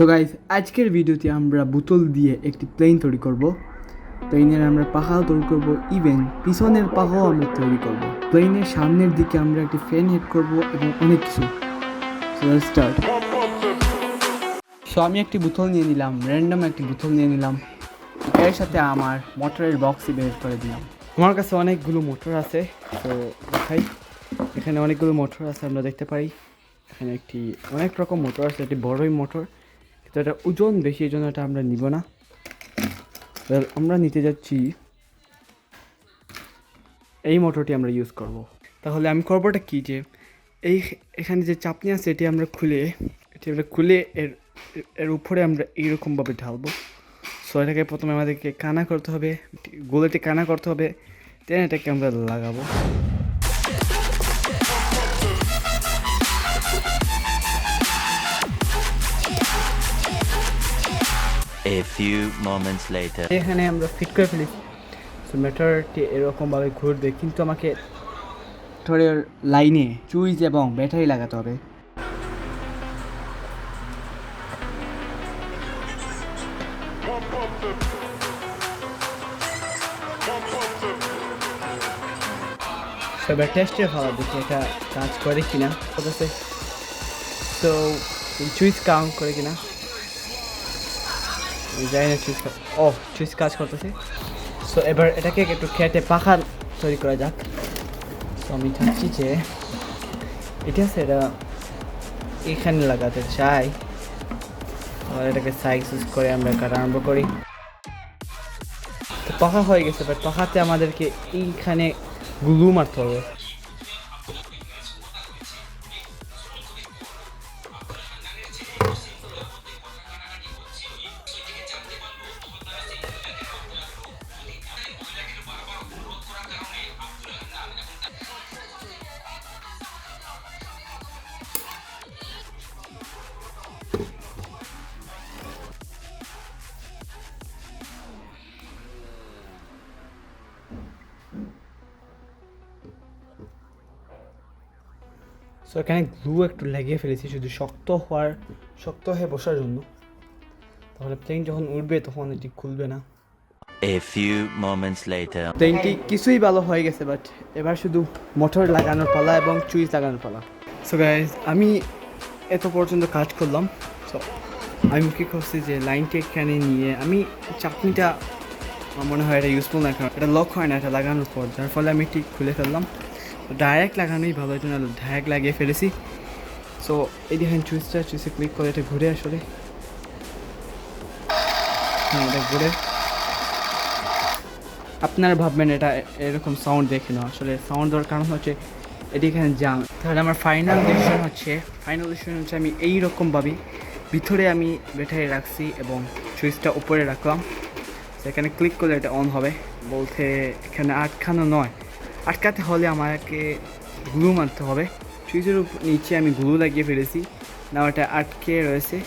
তো গাইস, আজকের ভিডিওতে আমরা বোতল দিয়ে একটি প্লেন তৈরি করব। প্লেনের আমরা পাখাও তৈরি করব, ইভেন পিছনের পাখাও আমরা তৈরি করব। প্লেনের সামনের দিকে আমরা একটি ফ্যান হেড করব এবং অনেক কিছু। স্টার্ট। সো আমি একটি বোতল নিয়ে নিলাম, র্যান্ডম একটি বোতল নিয়ে নিলাম, এর সাথে আমার মোটরের বক্সই বের করে দিলাম। আমার কাছে অনেকগুলো মোটর আছে, তো দেখাই। এখানে অনেকগুলো মোটর আছে, আমরা দেখতে পারি। এখানে একটি অনেক রকম মোটর আছে, একটি বড়ই মোটর, কিন্তু এটা ওজন বেশি, এই জন্য এটা আমরা নিব না। আমরা নিতে যাচ্ছি এই মোটরটি আমরা ইউজ করব। তাহলে আমি করবোটা কি, যে এখানে যে চাপনি আছে এটি আমরা খুলে এর উপরে আমরা এইরকমভাবে ঢালবো। সো এটাকে প্রথমে আমাদেরকে কানা করতে হবে, গোলাটি কানা করতে হবে, দেন এটাকে আমরা লাগাবো। A few moments later. এখানে আমরা ফিট করে ফেলি। সো মোটরটি এরকমভাবে ঘুরবে, কিন্তু আমাকে মোটরের লাইনে সুইচ এবং ব্যাটারি লাগাতে হবে। এবার টেস্টে ভালো দেখি এটা কাজ করে কিনা। করতেছে, তো সুইচ কাউন্ট করে কিনা জানি না। সুইচ কাজ করতেছে। সো এবার এটাকে একটু খেটে পাখা তৈরি করা যাক। তো আমি চাচ্ছি যে এটা আছে, এটা এখানে লাগাতে চাই। আর এটাকে সাইজ করে আমরা কাটা আরম্ভ করি। তো পাখা হয়ে গেছে, বাট পাখাতে আমাদেরকে এইখানে গ্লু মারতে হবে। সো এখানে গ্লু একটু লাগিয়ে ফেলেছি, শুধু শক্ত হয়ে বসার জন্য। তাহলে প্লেন যখন উঠবে তখন এটি খুলবে না। A few moments later. প্লেনটি কিছুই ভালো হয়ে গেছে, বাট এবার শুধু মোটর লাগানোর পালা এবং সুইচ লাগানোর পালা। সো গাইজ, আমি এত পর্যন্ত কাজ করলাম। সো আমি কী করছি যে লাইনটি এখানে নিয়ে আমি চাপনিটা, আমার মনে হয় এটা ইউজফুল না, কারণ এটা লক হয় না এটা লাগানোর পর, যার ফলে আমি এটি খুলে ফেললাম। ডাইরেক্ট লাগানোই ভালো, এই জন্য ডাইরেক্ট লাগিয়ে ফেলেছি। সো এই দেখেন সুইচে ক্লিক করে এটা ঘুরে আসলে, হ্যাঁ এটা ঘুরে। আপনারা ভাববেন এটা এরকম সাউন্ড দেখে না, আসলে সাউন্ড দেওয়ার কারণ হচ্ছে এটি এখানে জাম। তাহলে আমার ফাইনাল ডিসিশন হচ্ছে আমি এইরকমভাবে ভিতরে আমি ব্যাটারি রাখছি এবং সুইচটা উপরে রাখলাম। সেখানে ক্লিক করলে এটা অন হবে। বলতে এখানে আটকানো নয়, আটকাতে হলে আমাকে গ্লু মারতে হবে। সুইচের নিচে আমি গ্লু লাগিয়ে ফেলেছি, না ওটা আটকে রয়েছে,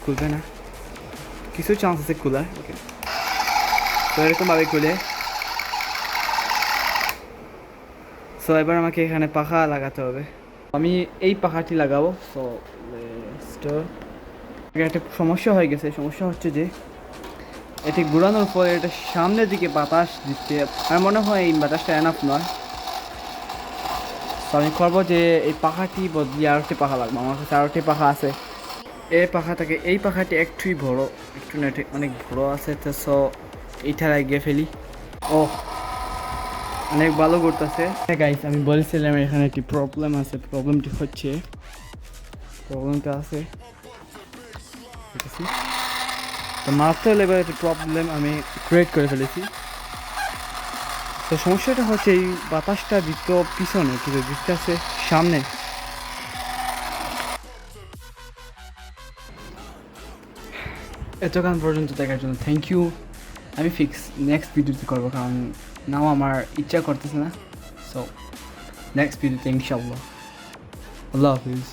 খুলবে না। কিছু চান্স আছে খোলার। ওকে, তো এরকমভাবে খুলে। সো এবার আমাকে এখানে পাখা লাগাতে হবে। আমি এই পাখাটি লাগাবো। সো একটা সমস্যা হয়ে গেছে। সমস্যা হচ্ছে যে এটি ঘুরানোর পরে এটা সামনের দিকে বাতাস দিচ্ছে। আমার মনে হয় এই বাতাসটা এনাফ নয়। তো আমি করবো যে এই পাখাটি বদলিয়ে আরেকটি পাখা লাগবে। আমার কাছে আরেকটি পাখা আছে। এই পাখাটি একটুই বড়, একটু না অনেক বড় আছে। তো সো এইটা লাগিয়ে ফেলি। অনেক ভালো করতেছে। গাইস, আমি বলেছিলাম এখানে একটি প্রবলেম আছে। প্রবলেমটা আছে তো মারাত্মক লেভেলের একটি প্রবলেম আমি ক্রিয়েট করে ফেলেছি। তো সমস্যাটা হচ্ছে এই বাতাসটা দিত পিছনে, কিন্তু দিতে আছে সামনে। এতক্ষণ পর্যন্ত দেখার জন্য থ্যাংক ইউ। আমি নেক্সট ভিডিওতে করবো, কারণ নাও আমার ইচ্ছা করতেছে না। সো নেক্সট ভিডিওতে ইনশাআল্লাহ। আল্লাহ হাফিজ।